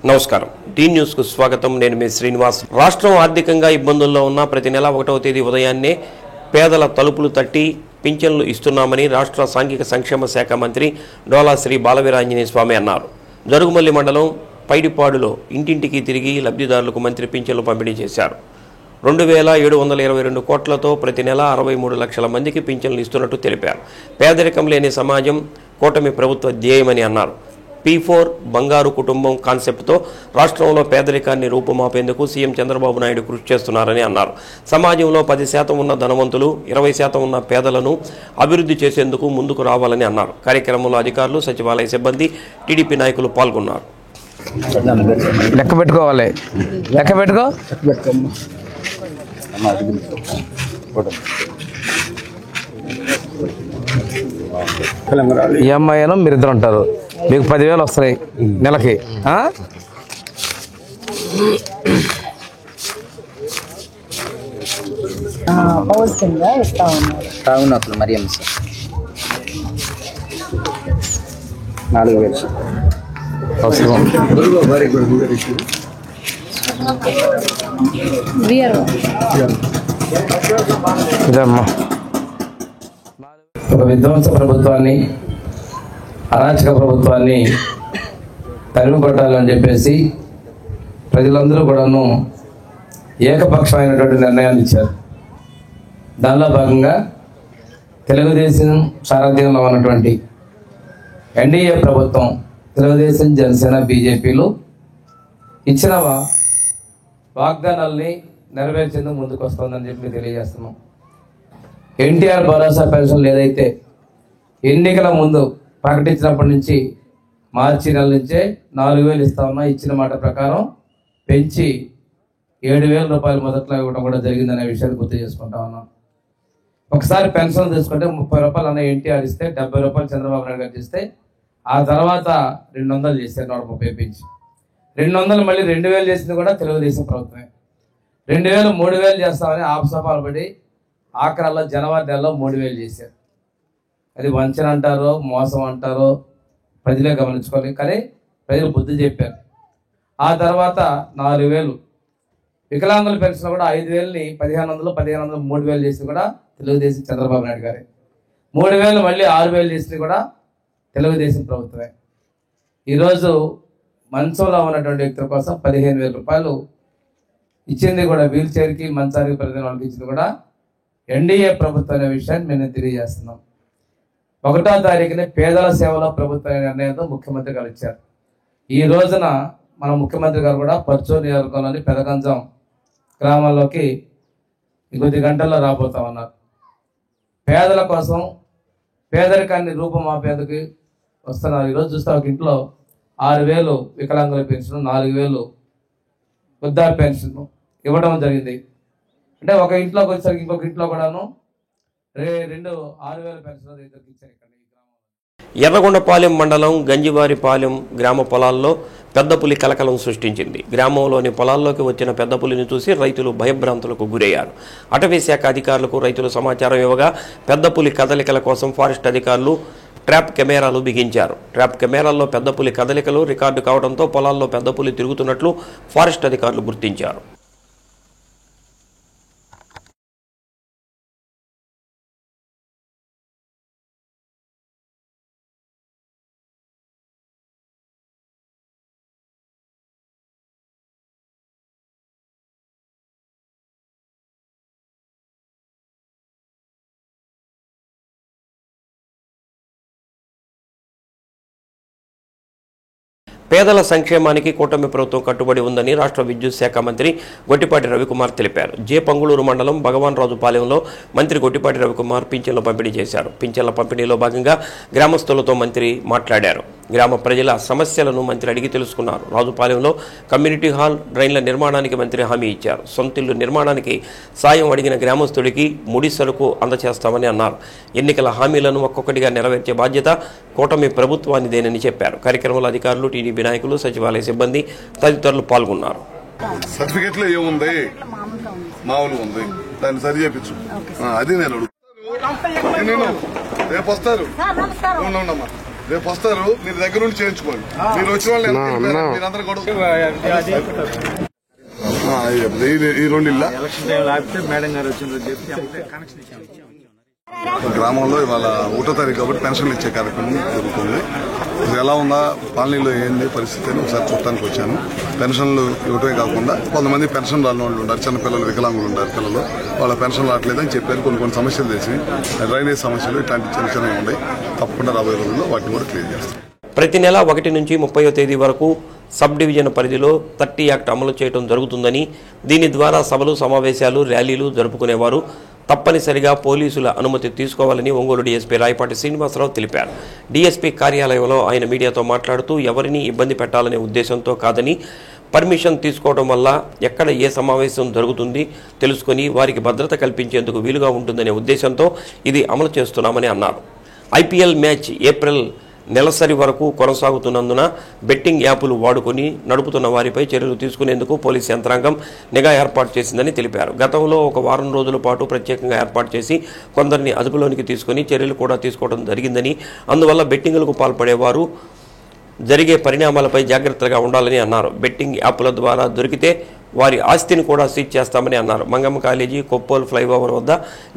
నమస్కారం tea news కు స్వాగతం నేను మీ శ్రీనివాస్ రాష్ట్రం ఆర్థికంగా ఇబ్బందుల్లో ఉన్న ప్రతి నెల 1వ తేదీ ఉదయాన్నే పేదల తలుపులు తట్టి పింఛన్లు ఇస్తున్నామని రాష్ట్ర సాంఘిక సంక్షేమ శాఖ మంత్రి డోలా శ్రీ బాలవీరాంజనేయ స్వామి అన్నారు. జరుగుమల్లి మండలం పైడిపాడులో ఇంటింటికి తిరిగి లబ్ధిదారులకు మంత్రి పింఛన్లు పంపిణీ చేశారు. 2722 కోట్లతో ప్రతి నెల 63 లక్షల మందికి పింఛన్లు ఇస్తున్నట్టు తెలిపారు. పేదరికం లేని సమాజం కూటమి ప్రభుత్వ ధ్యేయమని అన్నారు. P4 బంగారు కుటుంబం కాన్సెప్ట్తో రాష్ట్రంలో పేదరికాన్ని రూపుమాపేందుకు సీఎం చంద్రబాబు నాయుడు కృషి చేస్తున్నారని అన్నారు. సమాజంలో 10% ఉన్న ధనవంతులు 20% ఉన్న పేదలను అభివృద్ధి చేసేందుకు ముందుకు రావాలని అన్నారు. కార్యక్రమంలో అధికారులు, సచివాలయ సిబ్బంది, టీడీపీ నాయకులు పాల్గొన్నారు. లెక్క పెట్టుకోవాలి, లెక్క పెట్టుకో. ఈఎంఐ మీరిద్దరు ఉంటారు, మీకు 10,000 వస్తాయి నెలకి. తాగునట్లు మరి 4,000 అవసరం. ఇదమ్మా ఒక విధ్వంస ప్రభుత్వాన్ని, అరాచక ప్రభుత్వాన్ని తరిమి కొట్టాలని చెప్పేసి ప్రజలందరూ కూడాను ఏకపక్షమైనటువంటి నిర్ణయాన్ని ఇచ్చారు. దానిలో భాగంగా తెలుగుదేశం సారథ్యంలో ఉన్నటువంటి ఎన్డీఏ ప్రభుత్వం, తెలుగుదేశం, జనసేన, బీజేపీలు ఇచ్చిన వాగ్దానాల్ని నెరవేర్చేందుకు ముందుకు వస్తుందని చెప్పి తెలియజేస్తున్నాం. ఎన్టీఆర్ భరోసా పెన్షన్లు ఏదైతే ఎన్నికల ముందు ప్రకటించినప్పటి నుంచి మార్చి నెల నుంచే 4,000 ఇస్తామన్నా, ఇచ్చిన మాట ప్రకారం పెంచి 7,000 రూపాయలు మొదట్లో ఇవ్వడం కూడా జరిగిందనే విషయాన్ని గుర్తు చేసుకుంటా ఉన్నాం. ఒకసారి పెన్షన్ తీసుకుంటే 30 రూపాయలు అన్న ఎన్టీఆర్ ఇస్తే, 70 రూపాయలు చంద్రబాబు నాయుడు గారు ఇస్తే, ఆ తర్వాత 200 చేశారు, 130 పెంచి 200 మళ్ళీ 2,000 చేసింది కూడా తెలుగుదేశం ప్రభుత్వమే. 2,000 3,000 చేస్తామని ఆపసపాలు పడి ఆఖరాల్లో జనవరి నెలలో 3,000 చేశారు. అది వంచన అంటారో మోసం అంటారో ప్రజలే గమనించుకోవాలి, కానీ ప్రజలు బుద్ధి చెప్పారు. ఆ తర్వాత 4,000 వికలాంగుల పెన్షన్ కూడా 5,000ని 1,500 3,000 చేసింది కూడా తెలుగుదేశం చంద్రబాబు నాయుడు గారే. 3,000 మళ్ళీ 6,000 చేసింది కూడా తెలుగుదేశం ప్రభుత్వమే. ఈరోజు మంచంలో ఉన్నటువంటి వ్యక్తుల కోసం 15,000 రూపాయలు ఇచ్చింది కూడా, వీల్ చైర్కి మంచానికి ప్రతి వాళ్ళకి ఇచ్చింది కూడా ఎన్డీఏ ప్రభుత్వం అనే విషయాన్ని మేము తెలియజేస్తున్నాం. 1వ తారీఖున పేదల సేవలో ప్రభుత్వ నిర్ణయంతో ముఖ్యమంత్రి గారు ఇచ్చారు. ఈ రోజున మన ముఖ్యమంత్రి గారు కూడా పర్చూరు నియోజకవర్గంలోని పెదగంజం గ్రామాల్లోకి కొద్ది గంటల్లో రాబోతా ఉన్నారు. పేదల కోసం పేదరికాన్ని రూపుమాపేందుకు వస్తున్నారు. ఈరోజు చూస్తే ఒక ఇంట్లో 6,000 వికలాంగుల పెన్షన్, 4,000 వృద్ధాప్య పెన్షన్ ఇవ్వడం జరిగింది. అంటే ఒక ఇంట్లోకి వచ్చేసరికి ఇంకొక ఇంట్లో కూడాను 6,000 పెన్షన్ ఇచ్చారు. ఎర్రగొండపాలెం మండలం గంజివారిపాలెం గ్రామ పొలాల్లో పెద్ద పులి కలకలం సృష్టించింది. గ్రామంలోని పొలాల్లోకి వచ్చిన పెద్ద పులిని చూసి రైతులు భయభ్రాంతులకు గురయ్యారు. అటవీ శాఖ అధికారులకు రైతులు సమాచారం ఇవ్వగా పెద్ద పులి కదలికల కోసం ఫారెస్ట్ అధికారులు ట్రాప్ కెమెరాలు బిగించారు. ట్రాప్ కెమెరాల్లో పెద్ద పులి కదలికలు రికార్డు కావడంతో పొలాల్లో పెద్ద పులి తిరుగుతున్నట్లు ఫారెస్ట్ అధికారులు గుర్తించారు. పేదల సంక్షేమానికి కూటమి ప్రభుత్వం కట్టుబడి ఉందని రాష్ట్ర విద్యుత్ శాఖ మంత్రి గొట్టిపాటి రవికుమార్ తెలిపారు. పంగుళూరు మండలం భగవాన్ రాజు పాలెంలో మంత్రి గొట్టిపాటి రవికుమార్ పింఛన్లు పంపిణీ చేశారు. పింఛన్ల పంపిణీలో భాగంగా గ్రామస్తులతో మంత్రి మాట్లాడారు. గ్రామ ప్రజల సమస్యలను మంత్రి అడిగి తెలుసుకున్నారు. రాజుపాలెంలో కమ్యూనిటీ హాల్, డ్రైన్ల నిర్మాణానికి మంత్రి హామీ ఇచ్చారు. సొంతిల్లు నిర్మాణానికి సాయం అడిగిన గ్రామస్తుడికి ముడి సరుకు అందజేస్తామని అన్నారు. ఎన్నికల హామీలను ఒక్కొక్కటిగా నెరవేర్చే బాధ్యత కూటమి ప్రభుత్వానిదేనని చెప్పారు. కార్యక్రమంలో అధికారులు, టీడీపీ నాయకులు, సచివాలయ సిబ్బంది తదితరులు పాల్గొన్నారు. సర్టిఫికెట్లో ఏముంది? మామూలుగా ఉంది, దాన్ని సరి చేయించు. అది నేను రేపు వస్తారు. రేపు వస్తారు, మీరు దగ్గర నుండి చేయించుకోండి. మీరు వచ్చిన వాళ్ళు మీరందరూ కూడా ఈ 2 ఇళ్ళ గ్రామంలో ఇవాళ 1వ తారీఖు కాబట్టి పెన్షన్లు ఇచ్చే కార్యక్రమం జరుగుతుంది. ఇది ఎలా ఉందా, కాలనీలో ఏంది పరిస్థితి అని ఒకసారి చూడటానికి వచ్చాను. పెన్షన్లు ఇవ్వటమే కాకుండా కొంతమంది పెన్షన్ రాని వాళ్ళు ఉన్నారు, చిన్నపిల్లలు, వికలాంగులు ఉన్నారు పిల్లలు, వాళ్ళ పెన్షన్ రావట్లేదని చెప్పారు. కొన్ని సమస్యలు తెలిసి డ్రైనేజ్ సమస్యలు ఇట్లాంటి చిన్న చిన్నవి ఉన్నాయి. తప్పకుండా రాబోయే రోజుల్లో వాటిని కూడా క్లియర్ చేస్తాం. ప్రతి నెల 1 నుంచి 30వ తేదీ వరకు సబ్ డివిజన్ పరిధిలో 30 యాక్ట్ అమలు చేయడం జరుగుతుందని, దీని ద్వారా సభలు, సమావేశాలు, ర్యాలీలు జరుపుకునేవారు తప్పనిసరిగా పోలీసుల అనుమతి తీసుకోవాలని ఒంగోలు డీఎస్పీ రాయపాటి శ్రీనివాసరావు తెలిపారు. డీఎస్పీ కార్యాలయంలో ఆయన మీడియాతో మాట్లాడుతూ ఎవరిని ఇబ్బంది పెట్టాలనే ఉద్దేశంతో కాదని, పర్మిషన్ తీసుకోవడం వల్ల ఎక్కడ ఏ సమావేశం జరుగుతుంది తెలుసుకుని వారికి భద్రత కల్పించేందుకు వీలుగా ఉంటుందనే ఉద్దేశంతో ఇది అమలు చేస్తున్నామని అన్నారు. ఐపీఎల్ మ్యాచ్ ఏప్రిల్ నెలసరి వరకు కొనసాగుతున్నందున బెట్టింగ్ యాప్లు వాడుకొని నడుపుతున్న వారిపై చర్యలు తీసుకునేందుకు పోలీస్ యంత్రాంగం నిఘా ఏర్పాటు చేసిందని తెలిపారు. గతంలో 1 వారం రోజుల పాటు ప్రత్యేకంగా ఏర్పాటు చేసి కొందరిని అదుపులోనికి తీసుకుని చర్యలు కూడా తీసుకోవడం జరిగిందని, అందువల్ల బెట్టింగులకు పాల్పడేవారు జరిగే పరిణామాలపై జాగ్రత్తగా ఉండాలని అన్నారు. బెట్టింగ్ యాప్ల ద్వారా దొరికితే వారి ఆస్తిని కూడా సీజ్ చేస్తామని అన్నారు. మంగమ్మ కాలేజీ, కొప్పోలు ఫ్లైఓవర్ వద్ద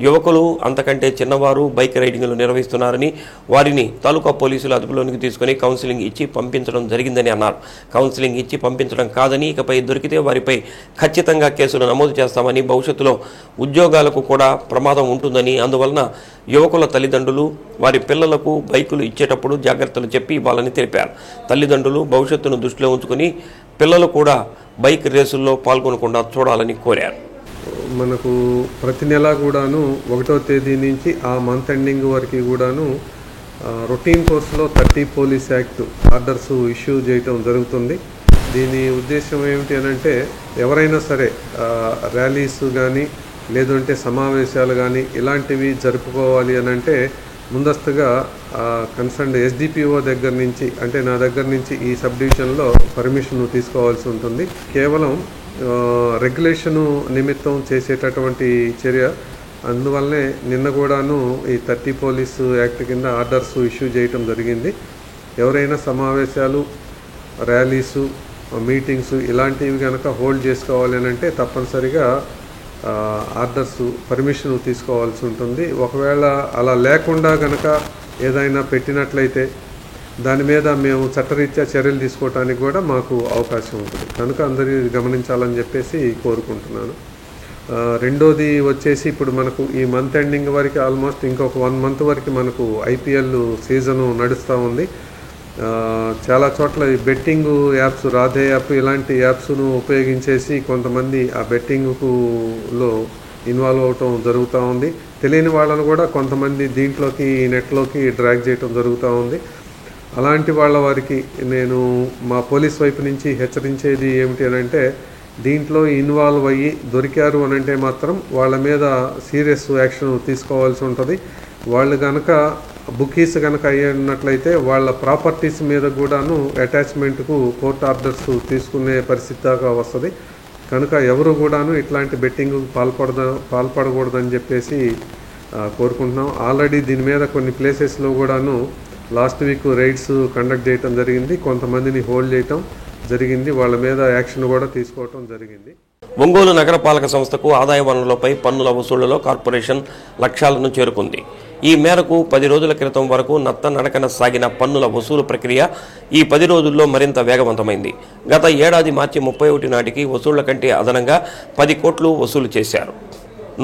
యువకులు, అంతకంటే చిన్నవారు బైక్ రైడింగ్లు నిర్వహిస్తున్నారని, వారిని తాలూకా పోలీసులు అదుపులోనికి తీసుకుని కౌన్సిలింగ్ ఇచ్చి పంపించడం జరిగిందని అన్నారు. కౌన్సిలింగ్ ఇచ్చి పంపించడం కాదని, ఇకపై దొరికితే వారిపై ఖచ్చితంగా కేసులు నమోదు చేస్తామని, భవిష్యత్తులో ఉద్యోగాలకు కూడా ప్రమాదం ఉంటుందని, అందువలన యువకుల తల్లిదండ్రులు వారి పిల్లలకు బైకులు ఇచ్చేటప్పుడు జాగ్రత్తలు చెప్పి ఇవ్వాలని తెలిపారు. తల్లిదండ్రులు భవిష్యత్తును దృష్టిలో ఉంచుకుని పిల్లలు కూడా బైక్ రేసుల్లో పాల్గొనకుండా చూడాలని కోరారు. మనకు ప్రతి నెల కూడాను 1వ తేదీ నుంచి ఆ మంత్ ఎండింగ్ వరకు కూడాను రొటీన్ కోర్సులో 30 పోలీస్ యాక్ట్ ఆర్డర్స్ ఇష్యూ చేయటం జరుగుతుంది. దీని ఉద్దేశం ఏమిటి అనంటే, ఎవరైనా సరే ర్యాలీస్ కానీ లేదంటే సమావేశాలు కానీ ఇలాంటివి జరుపుకోవాలి అనంటే ముందస్తుగా కన్సర్న్ ఎస్డిపిఓ దగ్గర నుంచి, అంటే నా దగ్గర నుంచి ఈ సబ్ డివిజన్లో పర్మిషన్ తీసుకోవాల్సి ఉంటుంది. కేవలం రెగ్యులేషను నిమిత్తం చేసేటటువంటి చర్య. అందువల్లనే నిన్న కూడాను ఈ 30 పోలీసు యాక్ట్ కింద ఆర్డర్స్ ఇష్యూ చేయటం జరిగింది. ఎవరైనా సమావేశాలు, ర్యాలీసు, మీటింగ్స్ ఇలాంటివి కనుక హోల్డ్ చేసుకోవాలి అని అంటే తప్పనిసరిగా ఆర్డర్స్, పర్మిషన్ తీసుకోవాల్సి ఉంటుంది. ఒకవేళ అలా లేకుండా కనుక ఏదైనా పెట్టినట్లయితే దాని మీద మేము చట్టరీత్యా చర్యలు తీసుకోవడానికి కూడా మాకు అవకాశం ఉంటుంది. కనుక అందరూ గమనించాలని చెప్పేసి కోరుకుంటున్నాను. రెండోది వచ్చేసి, ఇప్పుడు మనకు ఈ మంత్ ఎండింగ్ వరకు ఆల్మోస్ట్ ఇంకొక 1 మంత్ వరకు మనకు ఐపీఎల్ సీజను నడుస్తూ ఉంది. చాలా చోట్ల ఈ బెట్టింగ్ యాప్స్, రాధే యాప్ ఇలాంటి యాప్స్ను ఉపయోగించేసి కొంతమంది ఆ బెట్టింగ్లో ఇన్వాల్వ్ అవటం జరుగుతూ ఉంది. తెలియని వాళ్ళను కూడా కొంతమంది దీంట్లోకి, నెట్లోకి డ్రాగ్ చేయటం జరుగుతూ ఉంది. అలాంటి వాళ్ళ వారికి నేను మా పోలీస్ వైపు నుంచి హెచ్చరించేది ఏమిటి అనంటే, దీంట్లో ఇన్వాల్వ్ అయ్యి దొరికారు అనంటే మాత్రం వాళ్ళ మీద సీరియస్ యాక్షన్ తీసుకోవాల్సి ఉంటుంది. వాళ్ళు కనుక బుకీస్ కనుక అయ్యినట్లయితే వాళ్ళ ప్రాపర్టీస్ మీద కూడాను అటాచ్మెంట్కు కోర్టు ఆర్డర్స్ తీసుకునే పరిస్థితి దాకా వస్తుంది. కనుక ఎవరు కూడాను ఇట్లాంటి బెట్టింగ్ పాల్పడకూడదని చెప్పేసి కోరుకుంటున్నాం. ఆల్రెడీ దీని మీద కొన్ని ప్లేసెస్లో కూడాను లాస్ట్ వీక్ రైడ్స్ కండక్ట్ చేయటం జరిగింది. కొంతమందిని హోల్డ్ చేయటం జరిగింది. వాళ్ళ మీద యాక్షన్ కూడా తీసుకోవటం జరిగింది. ఒంగోలు నగరపాలక సంస్థకు ఆదాయ వనరులపై పన్నుల వసూళ్లలో కార్పొరేషన్ లక్ష్యాలను చేరుకుంది. ఈ మేరకు 10 రోజుల క్రితం వరకు నత్తనడకన సాగిన పన్నుల వసూలు ప్రక్రియ ఈ 10 రోజుల్లో మరింత వేగవంతమైంది. గత ఏడాది మార్చి 31 నాటికి వసూళ్ల కంటే అదనంగా 10 కోట్లు వసూలు చేశారు.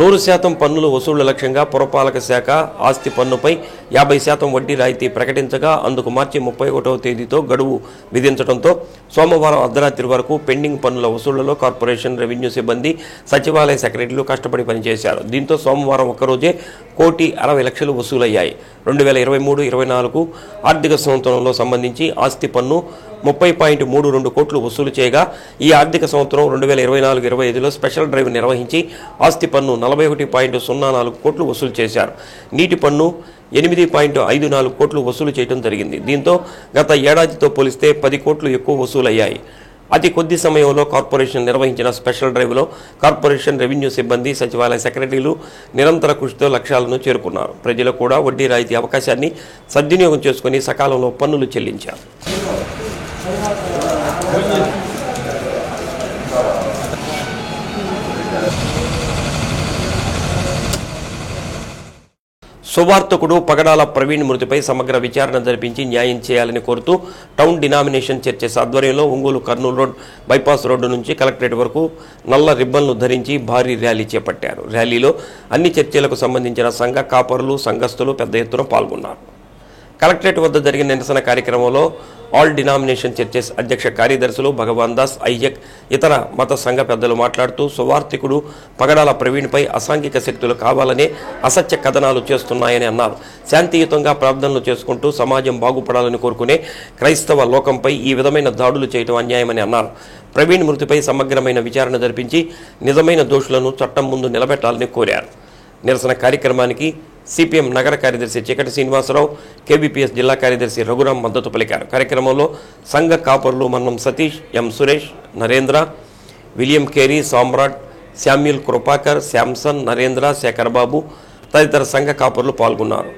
100% పన్నులు వసూళ్ల లక్ష్యంగా పురపాలక శాఖ ఆస్తి పన్నుపై 50% వడ్డీ రాయితీ ప్రకటించగా, అందుకు మార్చి 31వ తేదీతో గడువు విధించడంతో సోమవారం అర్ధరాత్రి వరకు పెండింగ్ పన్నుల వసూళ్లలో కార్పొరేషన్, రెవెన్యూ సిబ్బంది, సచివాలయ సెక్రటరీలు కష్టపడి పనిచేశారు. దీంతో సోమవారం ఒక్కరోజే 1,60,00,000 వసూలయ్యాయి. 2023-24 ఆర్థిక సంవత్సరంలో సంబంధించి ఆస్తి పన్ను 30.32 కోట్లు వసూలు చేయగా, ఈ ఆర్థిక సంవత్సరం 2024-25లో స్పెషల్ డ్రైవ్ నిర్వహించి ఆస్తి పన్ను 41.04 కోట్లు వసూలు చేశారు. నీటి పన్ను 8.54 కోట్లు వసూలు చేయడం జరిగింది. దీంతో గత ఏడాదితో పోలిస్తే 10 కోట్లు ఎక్కువ వసూలయ్యాయి. అతి కొద్ది సమయంలో కార్పొరేషన్ నిర్వహించిన స్పెషల్ డ్రైవ్లో కార్పొరేషన్ రెవెన్యూ సిబ్బంది సచివాలయ సెక్రటరీలు నిరంతర కృషితో లక్ష్యాలను చేరుకున్నారు. ప్రజలు కూడా వడ్డీ రాయితీ అవకాశాన్ని సద్వినియోగం చేసుకుని సకాలంలో పన్నులు చెల్లించారు. సువార్తకుడు పగడాల ప్రవీణ్ మృతిపై సమగ్ర విచారణ జరిపించి న్యాయం చేయాలని కోరుతూ టౌన్ డినామినేషన్ చర్చెస్ ఆధ్వర్యంలో Ongole Kurnool road bypass road నుంచి కలెక్టరేట్ వరకు నల్ల రిబ్బన్లు ధరించి భారీ ర్యాలీ చేపట్టారు. ర్యాలీలో అన్ని చర్చలకు సంబంధించిన సంఘ కాపరులు సంఘస్థులు పెద్ద ఎత్తున పాల్గొన్నారు. కలెక్టరేట్ వద్ద జరిగిన నిరసన కార్యక్రమంలో ఆల్ డినామినేషన్ చర్చెస్ అధ్యక్ష కార్యదర్శులు భగవాన్ దాస్, ఐజక్, ఇతర మత సంఘ పెద్దలు మాట్లాడుతూ సువార్తికుడు పగడాల ప్రవీణ్పై అసాంఘిక శక్తులు కావాలనే అసత్య కథనాలు చేస్తున్నాయని అన్నారు. శాంతియుతంగా ప్రార్థనలు చేసుకుంటూ సమాజం బాగుపడాలని కోరుకునే క్రైస్తవ లోకంపై ఈ విధమైన దాడులు చేయడం అన్యాయమని అన్నారు. ప్రవీణ్ మృతిపై సమగ్రమైన విచారణ జరిపించి నిజమైన దోషులను చట్టం ముందు నిలబెట్టాలని కోరారు. నిరసన కార్యక్రమానికి సిపిఎం నగర కార్యదర్శి చికటి శ్రీనివాసరావు, కేబీపీఎస్ జిల్లా కార్యదర్శి రఘురాం మద్దతు పలికారు. కార్యక్రమంలో సంఘ కాపరులు మన్నం సతీష్, ఎం సురేష్, నరేంద్ర, విలియం కేరీ, సామ్రాట్, శామ్యుల్ కృపాకర్, శాంసన్, నరేంద్ర, శేఖర్బాబు తదితర సంఘ కాపరులు పాల్గొన్నారు.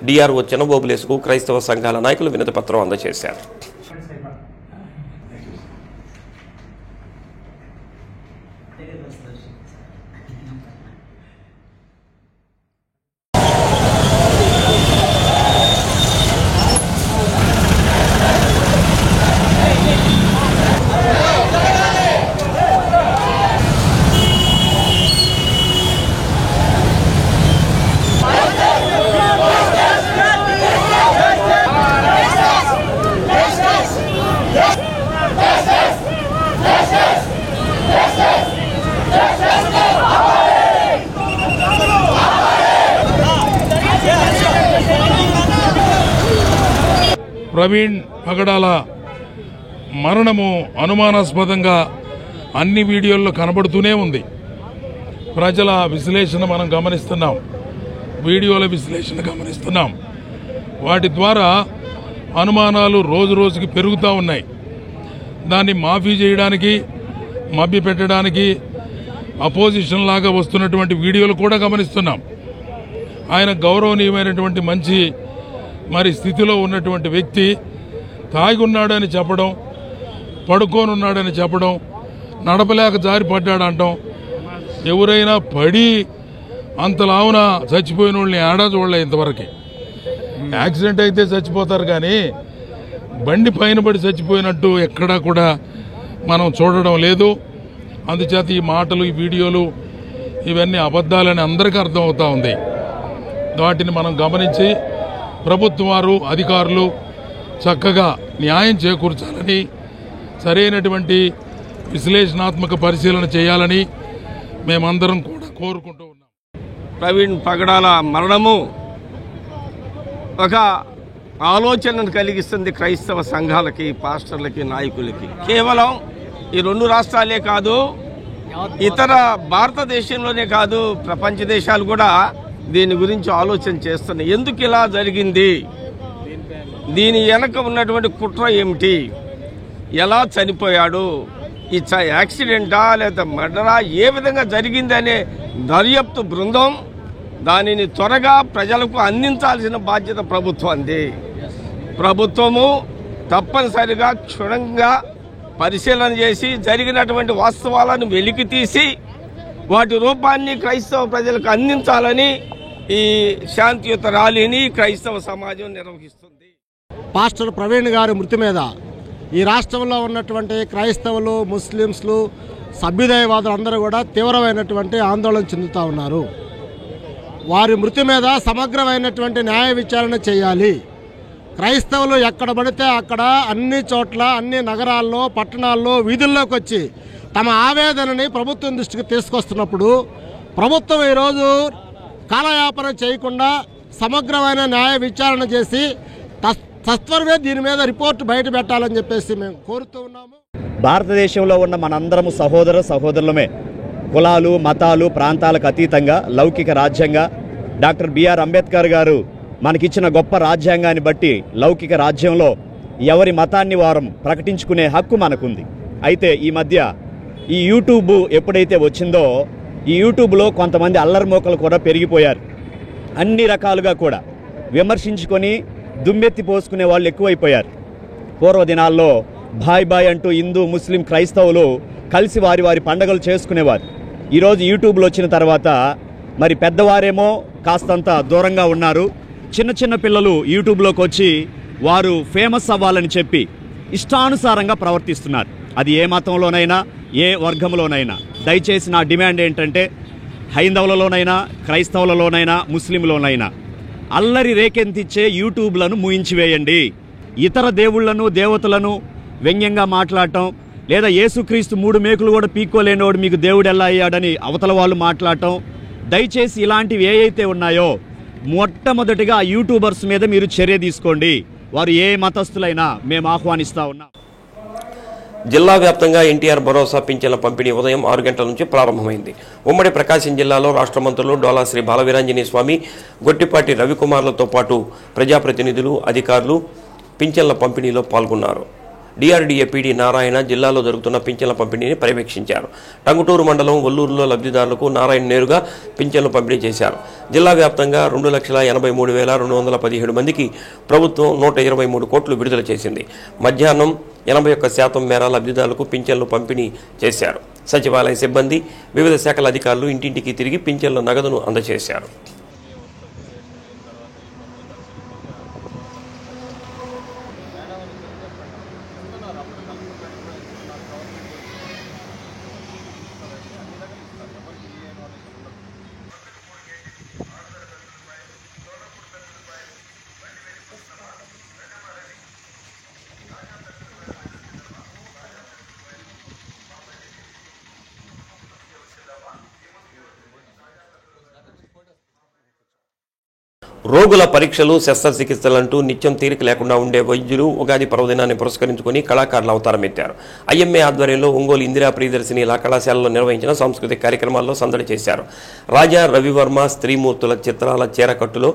డిఆర్ఓ చిన్నబోబులేసుకు క్రైస్తవ సంఘాల నాయకులు వినతి పత్రం అందజేశారు. ప్రవీణ్ పగడాల మరణము అనుమానాస్పదంగా అన్ని వీడియోల్లో కనబడుతూనే ఉంది. ప్రజల విశ్లేషణ మనం గమనిస్తున్నాం, వీడియోల విశ్లేషణ గమనిస్తున్నాం. వాటి ద్వారా అనుమానాలు రోజు రోజుకి పెరుగుతూ ఉన్నాయి. దాన్ని మాఫీ చేయడానికి, మభ్యపెట్టడానికి అపోజిషన్ లాగా వస్తున్నటువంటి వీడియోలు కూడా గమనిస్తున్నాం. ఆయన గౌరవనీయమైనటువంటి మంచి స్థితిలో ఉన్నటువంటి వ్యక్తి తాగి ఉన్నాడని చెప్పడం, పడుకోనున్నాడని చెప్పడం, నడపలేక జారిపడ్డాడంటాం. ఎవరైనా పడి అంతలావున చచ్చిపోయిన వాళ్ళని ఏడా చూడలే ఇంతవరకు. యాక్సిడెంట్ అయితే చచ్చిపోతారు కానీ బండి పైన పడి చచ్చిపోయినట్టు ఎక్కడా కూడా మనం చూడడం లేదు. అందుచేత ఈ మాటలు, ఈ వీడియోలు ఇవన్నీ అబద్ధాలని అందరికీ అర్థమవుతా ఉంది. వాటిని మనం గమనించి ప్రభుత్వం వారు, అధికారులు చక్కగా న్యాయం చేకూర్చాలని, సరైనటువంటి విశ్లేషణాత్మక పరిశీలన చేయాలని మేమందరం కూడా కోరుకుంటూ ఉన్నాం. ప్రవీణ్ పగడాల మరణము ఒక ఆలోచనను కలిగిస్తుంది క్రైస్తవ సంఘాలకి, పాస్టర్లకి, నాయకులకి. కేవలం ఈ రెండు రాష్ట్రాలే కాదు, ఇతర భారతదేశంలోనే కాదు, ప్రపంచ దేశాలు కూడా దీని గురించి ఆలోచన చేస్తున్నాయి. ఎందుకు ఇలా జరిగింది, దీని వెనక ఉన్నటువంటి కుట్ర ఏమిటి, ఎలా చనిపోయాడు, ఈ యాక్సిడెంటా లేదా మర్డరా, ఏ విధంగా జరిగింది అనే దర్యాప్తు బృందం దానిని త్వరగా ప్రజలకు అందించాల్సిన బాధ్యత ప్రభుత్వంది. ప్రభుత్వము తప్పనిసరిగా క్షుణ్ణంగా పరిశీలన చేసి జరిగినటువంటి వాస్తవాలను వెలికి తీసి వాటి రూపాన్ని క్రైస్తవ ప్రజలకు అందించాలని ఈ శాంతియుత ర్యాలీని క్రైస్తవ సమాజం నిర్వహిస్తుంది. పాస్టర్ ప్రవీణ్ గారి మృతి మీద ఈ రాష్ట్రంలో ఉన్నటువంటి క్రైస్తవులు, ముస్లింలు, సభ్యుదయవాదులు అందరూ కూడా తీవ్రమైనటువంటి ఆందోళన చెందుతూ ఉన్నారు. వారి మృతి మీద సమగ్రమైనటువంటి న్యాయ విచారణ చేయాలి. క్రైస్తవులు ఎక్కడ పడితే అక్కడ అన్ని చోట్ల, అన్ని నగరాల్లో, పట్టణాల్లో వీధుల్లోకి వచ్చి తమ ఆవేదనని ప్రభుత్వం దృష్టికి తీసుకొస్తున్నప్పుడు ప్రభుత్వం ఈరోజు కాలయాపన చేయకుండా సమగ్రమైన న్యాయ విచారణ చేసి సత్వరమే దీని మీద రిపోర్ట్ బయట పెట్టాలని చెప్పేసి మేము కోరుతూ ఉన్నాము. భారతదేశంలో ఉన్న మనందరము సహోదరులమే. కులాలు, మతాలు, ప్రాంతాలకు అతీతంగా లౌకిక రాజ్యంగా డాక్టర్ బిఆర్ అంబేద్కర్ గారు మనకిచ్చిన గొప్ప రాజ్యాంగాన్ని బట్టి లౌకిక రాజ్యంలో ఎవరి మతాన్ని వారం ప్రకటించుకునే హక్కు మనకుంది. అయితే ఈ మధ్య ఈ యూట్యూబ్ ఎప్పుడైతే వచ్చిందో ఈ యూట్యూబ్లో కొంతమంది అల్లరిమోకలు కూడా పెరిగిపోయారు. అన్ని రకాలుగా కూడా విమర్శించుకొని దుమ్మెత్తి పోసుకునే వాళ్ళు ఎక్కువైపోయారు. పూర్వదినాల్లో బాయ్ బాయ్ అంటూ హిందూ ముస్లిం క్రైస్తవులు కలిసి వారి వారి పండగలు చేసుకునేవారు. ఈరోజు యూట్యూబ్లో వచ్చిన తర్వాత మరి పెద్దవారేమో కాస్తంత దూరంగా ఉన్నారు. చిన్న చిన్న పిల్లలు యూట్యూబ్లోకి వచ్చి వారు ఫేమస్ అవ్వాలని చెప్పి ఇష్టానుసారంగా ప్రవర్తిస్తున్నారు. అది ఏ మతంలోనైనా ఏ వర్గంలోనైనా. దయచేసి నా డిమాండ్ ఏంటంటే హైందవులలోనైనా క్రైస్తవులలోనైనా ముస్లింలోనైనా అల్లరి రేకెంతిచ్చే యూట్యూబ్లను మూయించివేయండి. ఇతర దేవుళ్లను దేవతలను వ్యంగ్యంగా మాట్లాడటం, లేదా యేసుక్రీస్తు 3 మేకులు కూడా పీక్కోలేనోడు మీకు దేవుడు ఎలా అయ్యాడని అవతల వాళ్ళు మాట్లాడటం, దయచేసి ఇలాంటివి ఏవైతే ఉన్నాయో మొట్టమొదటిగా ఆ యూట్యూబర్స్ మీద మీరు చర్య తీసుకోండి. వారు ఏ మతస్థులైనా మేము ఆహ్వానిస్తూ ఉన్నాం. జిల్లా వ్యాప్తంగా ఎన్టీఆర్ భరోసా పింఛన్ల పంపిణీ ఉదయం 6 గంటల నుంచి ప్రారంభమైంది. ఉమ్మడి ప్రకాశం జిల్లాలో రాష్ట్ర మంత్రులు డోలా శ్రీ బాలవీరాంజనేయ స్వామి, గొట్టిపాటి రవికుమార్లతో పాటు ప్రజాప్రతినిధులు, అధికారులు పింఛన్ల పంపిణీలో పాల్గొన్నారు. డిఆర్డీఏ పీడీ నారాయణ జిల్లాలో జరుగుతున్న పింఛన్ల పంపిణీని పర్యవేక్షించారు. టంగుటూరు మండలం ఒల్లూరులో లబ్ధిదారులకు నారాయణ నేరుగా పింఛన్లు పంపిణీ చేశారు. జిల్లా వ్యాప్తంగా 2,83,217 మందికి ప్రభుత్వం 123 కోట్లు విడుదల చేసింది. మధ్యాహ్నం 81% మేర లబ్ధిదారులకు పింఛన్లు పంపిణీ చేశారు. సచివాలయ సిబ్బంది, వివిధ శాఖల అధికారులు ఇంటింటికి తిరిగి పింఛన్ల నగదును అందజేశారు. రోగుల పరీక్షలు, శస్త్రచికిత్సలంటూ నిత్యం తీరిక లేకుండా ఉండే వైద్యులు ఉగాది పర్వదినాన్ని పురస్కరించుకుని కళాకారుల అవతారం ఎత్తారు. ఐఎంఏ ఆధ్వర్యంలో ఒంగోలు ఇందిరా ప్రియదర్శిని కళాశాలలో నిర్వహించిన సాంస్కృతిక కార్యక్రమాల్లో సందడి చేశారు. రాజా రవివర్మ స్త్రీమూర్తుల చిత్రాల చీరకట్టులో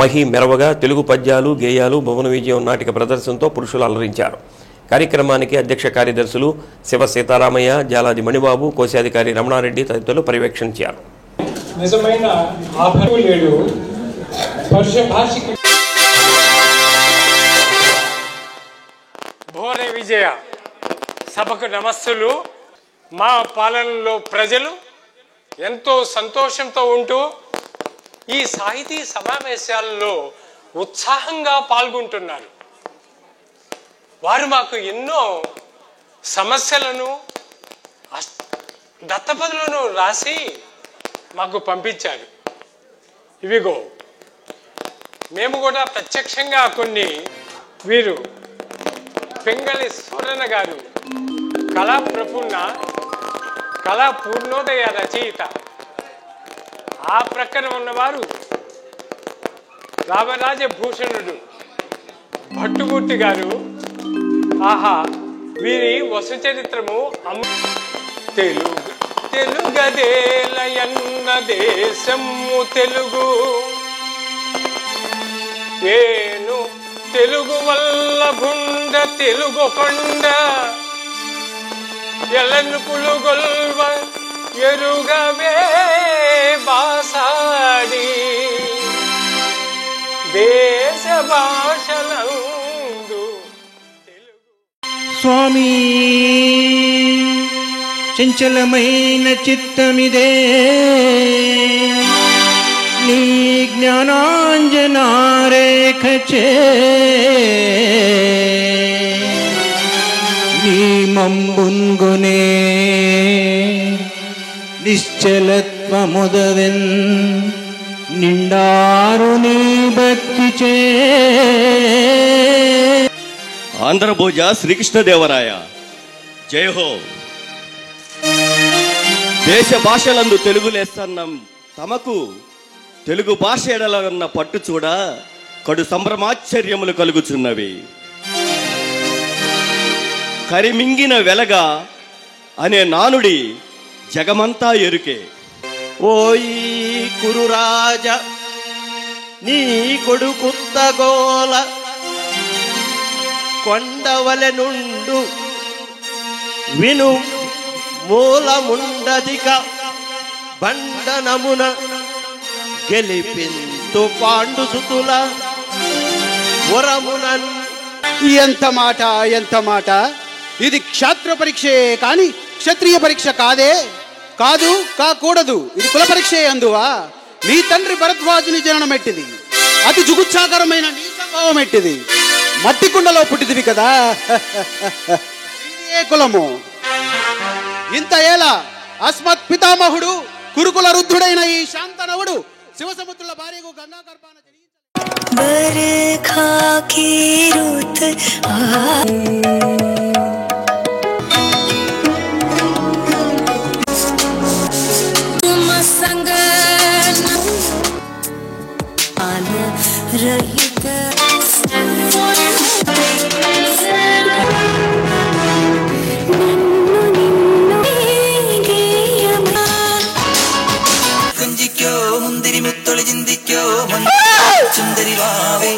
మహి మెరవగా తెలుగు పద్యాలు, గేయాలు, భువన విజయం నాటిక ప్రదర్శనతో పురుషులు అలరించారు. కార్యక్రమానికి అధ్యక్ష కార్యదర్శులు శివ సీతారామయ్య, జాలాది మణిబాబు, కోశాధికారి రమణారెడ్డి తదితరులు పర్యవేక్షించారు. నిజమైన ఆభరణులేడు భువన విజయ సభకు నమస్సులు. మా పాలనలో ప్రజలు ఎంతో సంతోషంతో ఉంటూ ఈ సాహితీ సమావేశాల్లో ఉత్సాహంగా పాల్గొంటున్నారు. వారు మాకు ఎన్నో సమస్యలను, దత్తపదులను రాసి మాకు పంపించారు. ఇవిగో మేము కూడా ప్రత్యక్షంగా కొన్ని వీరు పెంగళి సూరణ గారు కళా ప్రపూర్ణ, కళా పూర్ణోదయ రచయిత. ఆ ప్రక్కన ఉన్నవారు రామరాజభూషణుడు భట్టుమూర్తి గారు. ఆహా, వీరి వసుచరిత్రము తెలుగదేలయన్న దేశము తెలుగు, ఏను తెలుగు వల్ల భుండ తెలుగు కొండ, ఎలనుకులు గొల్వ ఎరుగవే బాసాడి, దేశ భాషలందు స్వామి చంచలమైన చిత్తమిదే, నీ జ్ఞానాంజనారేఖచే నీ మంబున్గునే నిశ్చలత్వముదవెన్ నిండారు నీ భక్తిచే. ఆంధ్రభోజ శ్రీకృష్ణదేవరాయ జై హో. దేశ భాషలందు తెలుగు లేస్తన్నం తమకు తెలుగు భాష ఎడల ఉన్న పట్టు చూడ కడు సంభ్రమాశ్చర్యములు కలుగుచున్నవి. కరిమింగిన వెలగా అనే నానుడి జగమంతా ఎరుకే. ఓయి కురురాజ నీ కొడుకుత్తగోల కొండవల నుండు విను మూలముండదిక బండనమున గెలిపింతు పాండుసుతుల వరమునన్. ఎంత మాట, ఎంత మాట! ఇది క్షాత్ర పరీక్షే కానీ క్షత్రియ పరీక్ష కాదే. కాదు, కాకూడదు. ఇది కుల పరీక్షే. అందువా మీ తండ్రి భరద్వాజుని జననం ఎట్టిది, అతి జుగుత్సాకరమైన నీ స్వభావం ఎట్టిది. మట్టి కుండలో పుట్టిదివి కదా. ఏ కులము? ఇంత ఏలా అస్మత్ పితామహుడు కురుకుల రుద్ధుడైన ఈ శాంతనవుడు శివసముద్రుల భార్యకు గంగాగర్భాన മുന്തിരി മുത്തൊളി ചിന്തിക്കോ സുന്ദരി വാവേ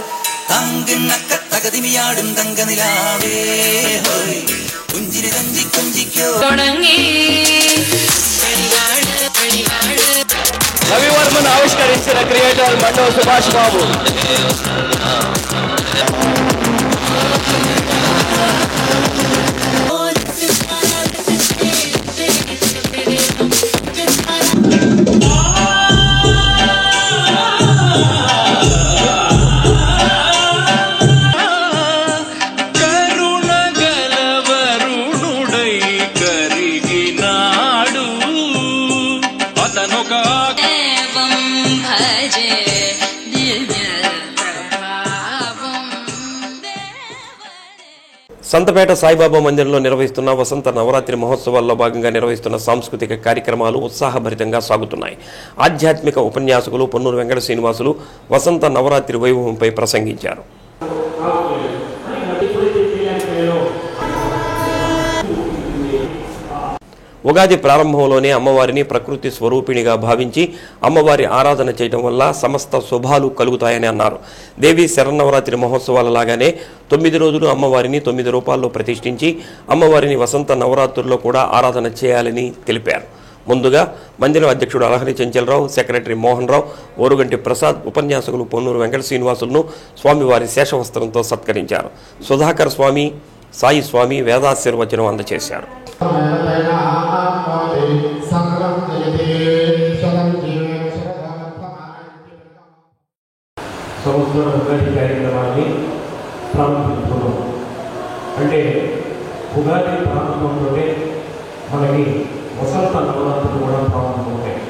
തങ്കിണ്ണക്ക തകതിമിയാടും തങ്കനിലാവേ കുഞ്ചിരി തഞ്ചി കുഞ്ചിക്കോ రవివర్మను ఆవిష్కరించిన క్రియేటర్ మండో సుభాష్ బాబు. సంతపేట సాయిబాబా మందిరంలో నిర్వహిస్తున్న వసంత నవరాత్రి మహోత్సవాల్లో భాగంగా నిర్వహిస్తున్న సాంస్కృతిక కార్యక్రమాలు ఉత్సాహభరితంగా సాగుతున్నాయి. ఆధ్యాత్మిక ఉపన్యాసకులు పొన్నూరు వెంకట శ్రీనివాసులు వసంత నవరాత్రి వైభవంపై ప్రసంగించారు. ఉగాది ప్రారంభంలోనే అమ్మవారిని ప్రకృతి స్వరూపిణిగా భావించి అమ్మవారి ఆరాధన చేయడం వల్ల సమస్త శుభాలు కలుగుతాయని అన్నారు. దేవి శరన్నవరాత్రి మహోత్సవాల లాగానే 9 రోజులు అమ్మవారిని 9 రూపాల్లో ప్రతిష్ఠించి అమ్మవారిని వసంత నవరాత్రుల్లో కూడా ఆరాధన చేయాలని తెలిపారు. ముందుగా మందిరం అధ్యక్షుడు అలహరి చెంచలరావు, సెక్రటరీ మోహన్ రావు, ఓరుగంటి ప్రసాద్, ఉపన్యాసకులు పొన్నూరు వెంకట శ్రీనివాసులను స్వామివారి శేషవస్త్రంతో సత్కరించారు. సుధాకర్ స్వామి, సాయి స్వామి వేదాశీర్వచనం అందజేశారు. సంవత్సర ఉగాది కార్యక్రమాన్ని ప్రారంభించుకున్నాం. అంటే ఉగాది ప్రారంభంలోనే మనకి వసంత నవరాత్రులు కూడా ప్రారంభమవుతాయి.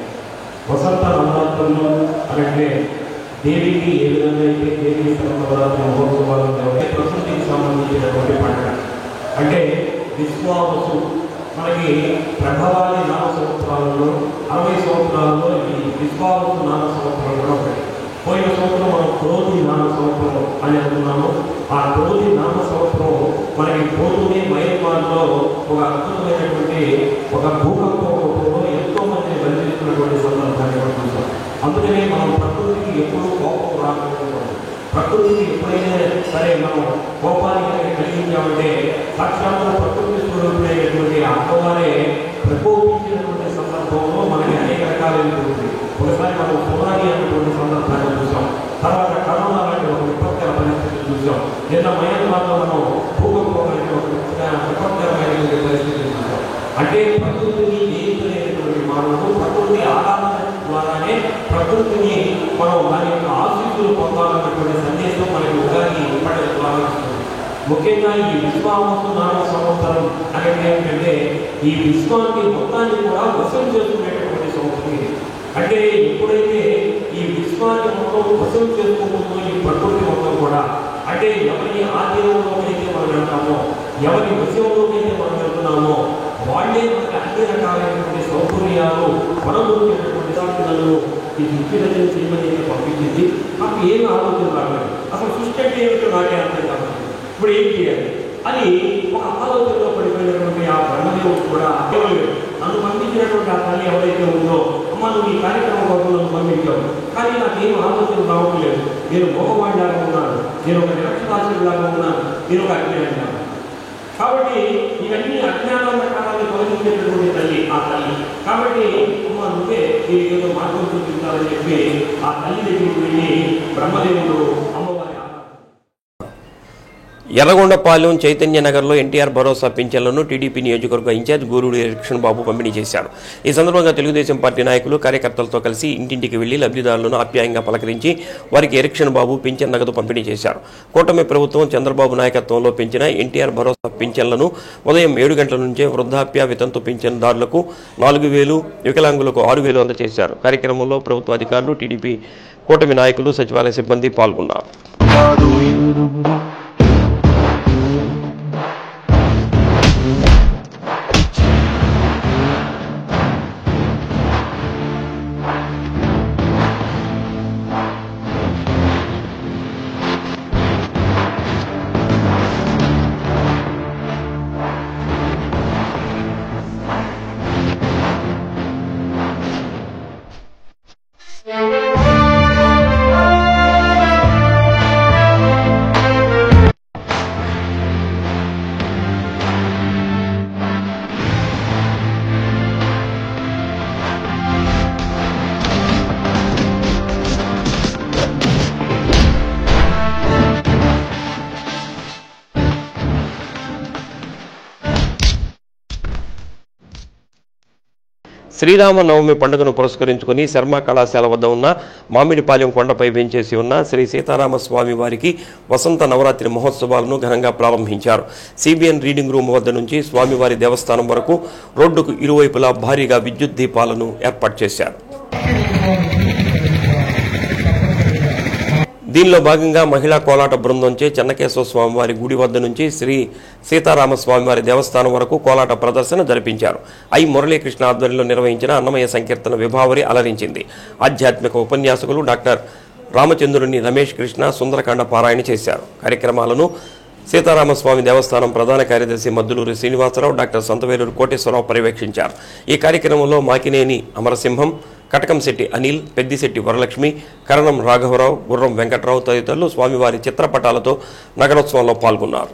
వసంత నవరాత్రులు అంటే దేవికి ఏ విధంగా అయితే దేవి నవరాత్రి మహోత్సవాలు ప్రకృతికి సంబంధించినటువంటి పండుగ. అంటే విశ్వావసు మనకి ప్రభావాది నామ సంవత్సరాలలో 60 సంవత్సరాలలో ఈ విశ్వావసు నామ సంవత్సరం కూడా ఒకటి. పోయిన సంవత్సరం మనం క్రోధి నామ సంవత్సరం అని అనుకున్నాము. ఆ క్రోధి నామ సంవత్సరం మనకి పోతూనే మయన్మార్లో ఒక అద్భుతమైనటువంటి ఒక భూకంపం రూపంలో ఎంతో మందిని బలిస్తున్నటువంటి సందర్భాన్ని కూడా చూసాం. అందుకనే మనం ప్రకృతికి ఎప్పుడూ కోపం రాకుండా, ప్రకృతికి ఎప్పుడైనా సరే మనం కోపాన్ని కలిగించామంటే సాక్షాత్తు ప్రకృతి స్వరూపుడైనటువంటి అమ్మవారే ప్రకోపించినటువంటి సందర్భంలో మనకి అనేక రకాలైనటువంటి ఒకసారి మనం సునామీ అనేటువంటి సందర్భాన్ని చూసాం. తర్వాత కరోనా లాంటి ఒక విపత్కర పరిస్థితి చూసాం. నిన్న మయన్మార్లో మనం భూకంపం లాంటి ఒక విపత్కరమైనటువంటి పరిస్థితిని చూసాం. అంటే ప్రకృతిని జయించలేనటువంటి మానవుడు ప్రకృతి ఆరాధన ద్వారానే ప్రకృతిని మనం దాని యొక్క ఆశీస్సులు పొందాలన్నటువంటి సందేశం మనకి ఉగాది పండుగ ద్వారా ఇస్తుంది. ముఖ్యంగా ఈ విశ్వావసు నామ సంవత్సరం అనేది ఏంటంటే ఈ విశ్వానికి మొత్తాన్ని కూడా వశం చేసుకునేటటువంటి సంవత్సరం ఇది. అంటే ఎప్పుడైతే ఈ విశ్వాన్ని మొత్తం వశం చేసుకోబోతుందో ఈ ప్రకృతి మొత్తం కూడా, అంటే ఎవరి ఆధీనంలోకైతే మనం వెళ్తామో, ఎవరి వశంలోకైతే మనం వెళ్తున్నామో వాళ్ళే మనకి అన్ని రకాలైనటువంటి సౌకర్యాలు మనమున్నటువంటి సాధనలు ఈ ఇచ్చిన చేయమని పంపించింది. నాకు ఏం ఆలోచన రాలేదు. అసలు సృష్టి అంటే ఏమిటో నాకే అర్థం కాదు. ఇప్పుడు ఏం చేయాలి అని ఒక ఆలోచనలో పడిపోయినటువంటి ఆ బ్రహ్మదేవుడు కూడా నన్ను పంపించినటువంటి ఆ తల్లి ఎవరైతే ఉందో, అమ్మ నువ్వు ఈ కార్యక్రమం కోసం నన్ను పంపించావు, కానీ నాకేం ఆలోచన రావట్లేదు. నేను మోహవాడిలాగా ఉన్నాను, నేను ఒక నిరక్షరాశులాగా ఉన్నాను, నేను ఒక అజ్ఞానిలాగా. కాబట్టి ఇవన్నీ అజ్ఞానాన్ని తొలగించేటటువంటి తల్లి ఆ తల్లి. కాబట్టి అమ్మ నువ్వే ఏదో మార్గం చూపించాలని చెప్పి ఆ తల్లి దగ్గరికి వెళ్ళి బ్రహ్మదేవుడు అమ్మవారి ఎర్రగొండపాలెం చైతన్య నగర్లో ఎన్టీఆర్ భరోసా పింఛన్లను టీడీపీ నియోజకవర్గ ఇన్ఛార్జ్ గూరూడి ఎలక్షన్ బాబు పంపిణీ చేశారు. ఈ సందర్భంగా తెలుగుదేశం పార్టీ నాయకులు కార్యకర్తలతో కలిసి ఇంటింటికి వెళ్లి లబ్ధిదారులను ఆప్యాయంగా పలకరించి వారికి ఎలక్షన్ బాబు పింఛన్ నగదు పంపిణీ చేశారు. కూటమి ప్రభుత్వం చంద్రబాబు నాయకత్వంలో పెంచిన ఎన్టీఆర్ భరోసా పింఛన్లను ఉదయం 7 గంటల నుంచే వృద్ధాప్య వితంతు పింఛన్దారులకు 4,000, వికలాంగులకు 6,000 అందజేశారు. కార్యక్రమంలో ప్రభుత్వ అధికారులు, టీడీపీ కూటమి నాయకులు, సచివాలయ సిబ్బంది పాల్గొన్నారు. శ్రీరామనవమి పండుగను పురస్కరించుకుని శర్మ కళాశాల వద్ద ఉన్న మామిడిపాలెం కొండపై వేంచేసి ఉన్న శ్రీ సీతారామస్వామి వారికి వసంత నవరాత్రి మహోత్సవాలను ఘనంగా ప్రారంభించారు. సిబిఎన్ రీడింగ్ రూమ్ వద్ద నుంచి స్వామివారి దేవస్థానం వరకు రోడ్డుకు ఇరువైపులా భారీగా విద్యుత్ దీపాలను ఏర్పాటు చేశారు. దీనిలో భాగంగా మహిళా కోలాట బృందంచే చెన్నకేశ్వర స్వామివారి గుడి వద్ద నుంచి శ్రీ సీతారామస్వామివారి దేవస్థానం వరకు కోలాట ప్రదర్శన జరిపించారు. ఐ మురళీకృష్ణ ఆధ్వర్యంలో నిర్వహించిన అన్నమయ్య సంకీర్తన విభావరి అలరించింది. ఆధ్యాత్మిక ఉపన్యాసకులు డాక్టర్ రామచంద్రుని రమేష్ కృష్ణ సుందరకాండ పారాయణ చేశారు. కార్యక్రమాలను సీతారామస్వామి దేవస్థానం ప్రధాన కార్యదర్శి మద్దులూరి శ్రీనివాసరావు, డాక్టర్ సంతవేలూరు కోటేశ్వరరావు పర్యవేక్షించారు. ఈ కార్యక్రమంలో మాకినేని అమరసింహం, కటకంశెట్టి అనిల్, పెద్దిశెట్టి వరలక్ష్మి, కరణం రాఘవరావు, గుర్రం వెంకట్రావు తదితరులు స్వామివారి చిత్రపటాలతో నగరోత్సవంలో పాల్గొన్నారు.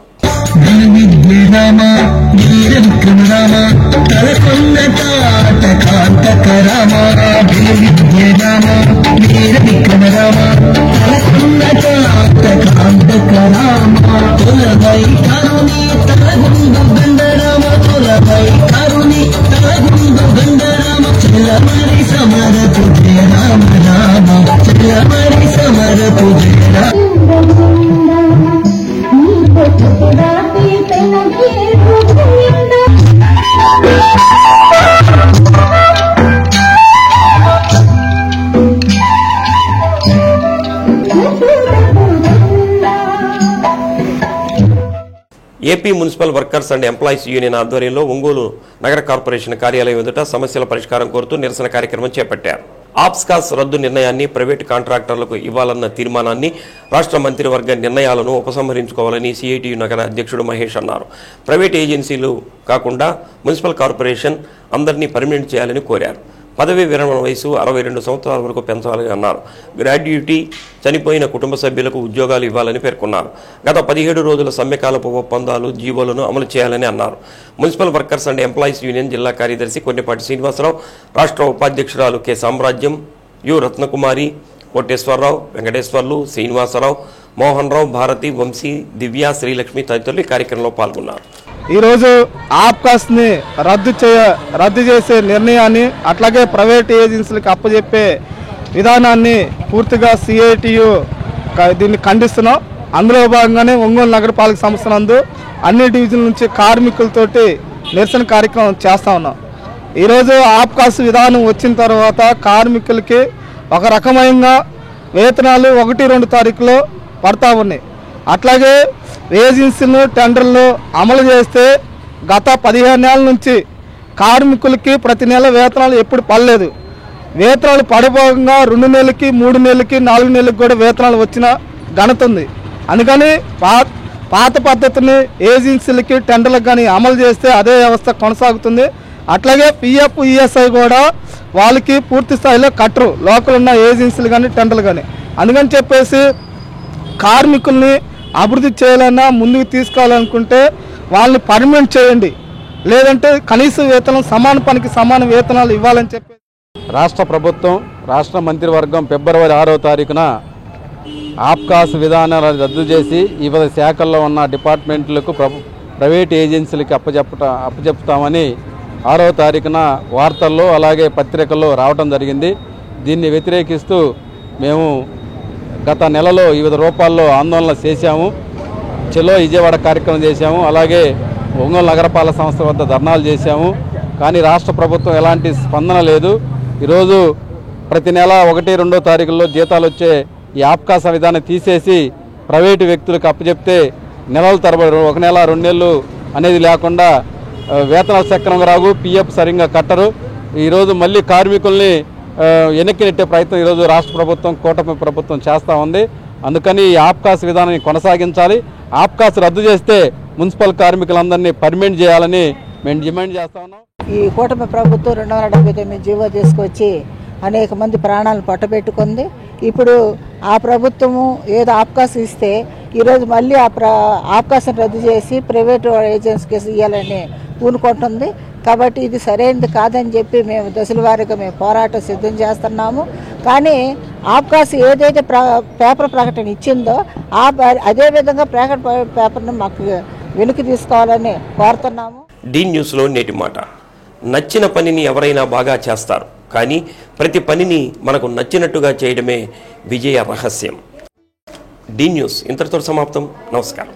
AP municipal workers and employees union ఆధ్వర్యంలో ఒంగోలు నగర కార్పొరేషన్ కార్యాలయం ఎదుట సమస్యల పరిష్కారం కోరుతూ నిరసన కార్యక్రమం చేపట్టారు. ఆప్స్కాస్ రద్దు నిర్ణయాన్ని, ప్రైవేటు కాంట్రాక్టర్లకు ఇవ్వాలన్న తీర్మానాన్ని, రాష్ట్ర మంత్రివర్గ నిర్ణయాలను ఉపసంహరించుకోవాలని సిఐటియు నగర అధ్యక్షుడు మహేష్ అన్నారు. ప్రైవేట్ ఏజెన్సీలు కాకుండా మున్సిపల్ కార్పొరేషన్ అందరినీ పర్మనెంట్ చేయాలని కోరారు. పదవీ విరమణ వయసు 62 సంవత్సరాల వరకు పెంచాలని అన్నారు. గ్రాడ్యుటీ, చనిపోయిన కుటుంబ సభ్యులకు ఉద్యోగాలు ఇవ్వాలని పేర్కొన్నారు. గత 17 రోజుల సమ్మెకాలపు ఒప్పందాలు, జీవోలను అమలు చేయాలని అన్నారు. Municipal workers and employees union జిల్లా కార్యదర్శి కొన్నిపాటి శ్రీనివాసరావు, రాష్ట్ర ఉపాధ్యక్షురాలు కె సామ్రాజ్యం, యు రత్నకుమారి, కోటేశ్వరరావు, వెంకటేశ్వర్లు, శ్రీనివాసరావు, మోహన్ రావు, భారతి, వంశీ, దివ్య, శ్రీలక్ష్మి తదితరులు ఈ కార్యక్రమంలో పాల్గొన్నారు. ఈరోజు ఆప్కాస్ని రద్దు చేసే నిర్ణయాన్ని, అట్లాగే ప్రైవేట్ ఏజెన్సీలకు అప్పచెప్పే విధానాన్ని పూర్తిగా సిఐటియు దీన్ని ఖండిస్తున్నాం. అందులో భాగంగానే ఒంగోలు నగరపాలక సంస్థ నందు అన్ని డివిజన్ల నుంచి కార్మికులతోటి నిరసన కార్యక్రమం చేస్తూ ఉన్నాం. ఈరోజు ఆప్కాస్ విధానం వచ్చిన తర్వాత కార్మికులకి ఒక రకమైన వేతనాలు 1-2 తారీఖులో పడతా ఉన్నాయి. అట్లాగే ఏజెన్సీలు, టెండర్లు అమలు చేస్తే గత 15 ఏళ్ళ నుంచి కార్మికులకి ప్రతి నెల వేతనాలు ఎప్పుడు పడలేదు. వేతనాలు పడిపోగా 2 నెలలకి, 3 నెలలకి, 4 నెలలకి కూడా వేతనాలు వచ్చిన ఘనత ఉంది. అందుకని పాత పద్ధతిని ఏజెన్సీలకి, టెండర్లకు కానీ అమలు చేస్తే అదే వ్యవస్థ కొనసాగుతుంది. అట్లాగే పిఎఫ్, ఈఎస్ఐ కూడా వాళ్ళకి పూర్తి స్థాయిలో కట్టరు, లోకల్ ఉన్న ఏజెన్సీలు కానీ, టెండర్లు కానీ. అందుకని చెప్పేసి కార్మికుల్ని అభివృద్ధి చేయాలన్నా, ముందుకు తీసుకోవాలనుకుంటే వాళ్ళని పర్మనెంట్ చేయండి, లేదంటే కనీస వేతనం సమాన పనికి సమాన వేతనాలు ఇవ్వాలని చెప్పి రాష్ట్ర ప్రభుత్వం రాష్ట్ర మంత్రివర్గం ఫిబ్రవరి 6వ తారీఖున ఆబ్కాస్ విధానాలను రద్దు చేసి వివిధ శాఖల్లో ఉన్న డిపార్ట్మెంట్లకు ప్రైవేట్ ఏజెన్సీలకి అప్పచెప్తామని 6వ తారీఖున వార్తల్లో అలాగే పత్రికల్లో రావడం జరిగింది. దీన్ని వ్యతిరేకిస్తూ మేము గత నెలలో వివిధ రూపాల్లో ఆందోళన చేశాము. చెలో విజయవాడ కార్యక్రమం చేశాము, అలాగే ఒంగోలు నగరపాలక సంస్థ వద్ద ధర్నాలు చేశాము. కానీ రాష్ట్ర ప్రభుత్వం ఎలాంటి స్పందన లేదు. ఈరోజు ప్రతి నెల 1, 2 తారీఖుల్లో జీతాలు వచ్చే ఈ ఆబ్కాస్ విధానం తీసేసి ప్రైవేటు వ్యక్తులకు అప్పచెప్తే నెలల తరబడి 1 నెల 2 నెలలు అనేది లేకుండా వేతనాలు సక్రమంగా రావు, పిఎఫ్ సరిగ్గా కట్టరు. ఈరోజు మళ్ళీ కార్మికుల్ని వెనక్కి నెట్టే ప్రయత్నం ఈరోజు రాష్ట్ర ప్రభుత్వం కూటమి ప్రభుత్వం చేస్తూ ఉంది. అందుకని ఈ ఆబ్కాస్ విధానాన్ని కొనసాగించాలి. ఆబ్కాస్ రద్దు చేస్తే మున్సిపల్ కార్మికులందరినీ పర్మనెంట్ చేయాలని మేము డిమాండ్ చేస్తా ఉన్నాం. ఈ కూటమి ప్రభుత్వం 279 జీవో తీసుకొచ్చి అనేక మంది ప్రాణాలను పట్టబెట్టుకుంది. ఇప్పుడు ఆ ప్రభుత్వము ఏదో ఆబ్కాస్ ఇస్తే ఈరోజు మళ్ళీ ఆబ్కాస్ని రద్దు చేసి ప్రైవేటు ఏజెన్సీకి ఇవ్వాలని పూనుకుంటుంది. కాబట్టి ఇది సరైనది కాదని చెప్పి మేము దశల వారీగా మేము పోరాటం సిద్ధం చేస్తున్నాము. కానీ ఆబ్కాస్ ఏదైతే పేపర్ ప్రకటన ఇచ్చిందో అదేవిధంగా పేపర్ను మాకు వెనక్కి తీసుకోవాలని కోరుతున్నాము. డి న్యూస్లో నేటి మాట. నచ్చిన పనిని ఎవరైనా బాగా చేస్తారు, కానీ ప్రతి పనిని మనకు నచ్చినట్టుగా చేయడమే విజయ రహస్యం. డి న్యూస్ ఇంతటితో సమాప్తం. నమస్కారం.